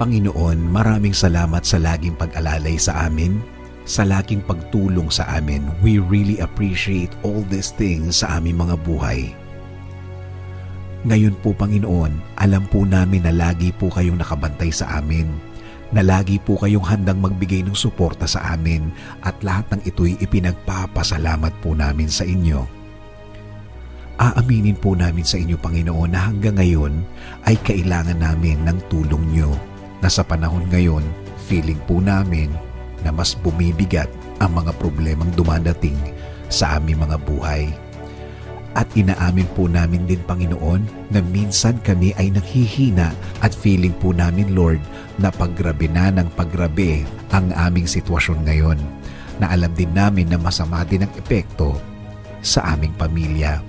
Panginoon, maraming salamat sa laging pag-alalay sa amin, sa laging pagtulong sa amin. We really appreciate all these things sa aming mga buhay. Ngayon po, Panginoon, alam po namin na lagi po kayong nakabantay sa amin, na lagi po kayong handang magbigay ng suporta sa amin, at lahat ng ito'y ipinagpapasalamat po namin sa inyo. Aaminin po namin sa inyo, Panginoon, na hanggang ngayon ay kailangan namin ng tulong nyo, na sa panahon ngayon, feeling po namin na mas bumibigat ang mga problemang dumadating sa aming mga buhay. At inaamin po namin din, Panginoon, na minsan kami ay naghihina at feeling po namin, Lord, na paggrabe na ng paggrabe ang aming sitwasyon ngayon, na alam din namin na masama din ang epekto sa aming pamilya.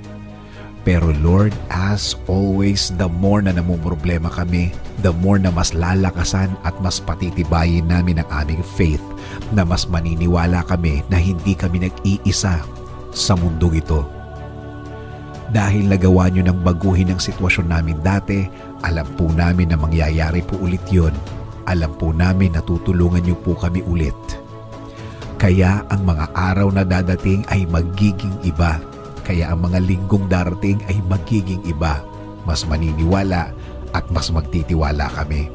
Pero Lord, as always, the more na namumroblema kami, the more na mas lalakasan at mas patitibayin namin ang aming faith, na mas maniniwala kami na hindi kami nag-iisa sa mundong ito. Dahil nagawa nyo ng baguhin ang sitwasyon namin dati, alam po namin na mangyayari po ulit yun. Alam po namin na tutulungan nyo po kami ulit. Kaya ang mga araw na dadating ay magiging iba. Kaya ang mga linggong darating ay magiging iba. Mas maniniwala at mas magtitiwala kami.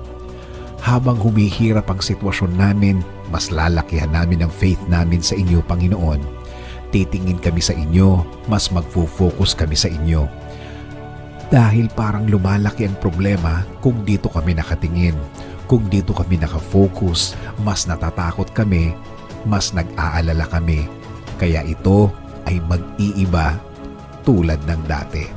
Habang humihirap ang sitwasyon namin, mas lalakihan namin ang faith namin sa inyo, Panginoon. Titingin kami sa inyo, mas magfo-focus kami sa inyo. Dahil parang lumalaki ang problema kung dito kami nakatingin. Kung dito kami nakafocus, mas natatakot kami, mas nag-aalala kami. Kaya ito ay mag-iiba tulad ng dati.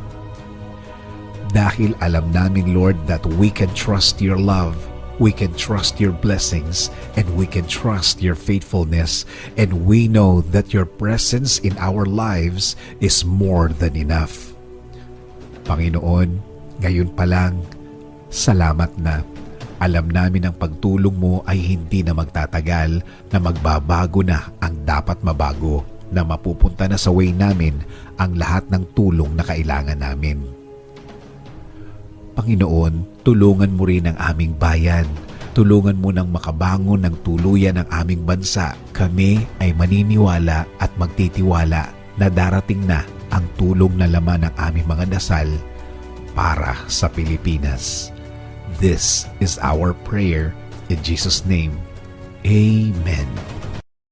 Dahil alam namin, Lord, that we can trust your love, we can trust your blessings, and we can trust your faithfulness, and we know that your presence in our lives is more than enough. Panginoon, ngayon pa lang, salamat na. Alam namin ang pagtulong mo ay hindi na magtatagal, na magbabago na ang dapat mabago, na mapupunta na sa way namin ang lahat ng tulong na kailangan namin. Panginoon, tulungan mo rin ang aming bayan. Tulungan mo nang makabangon ng tuluyan ang aming bansa. Kami ay maniniwala at magtitiwala na darating na ang tulong na laman ng aming mga dasal para sa Pilipinas. This is our prayer in Jesus' name. Amen.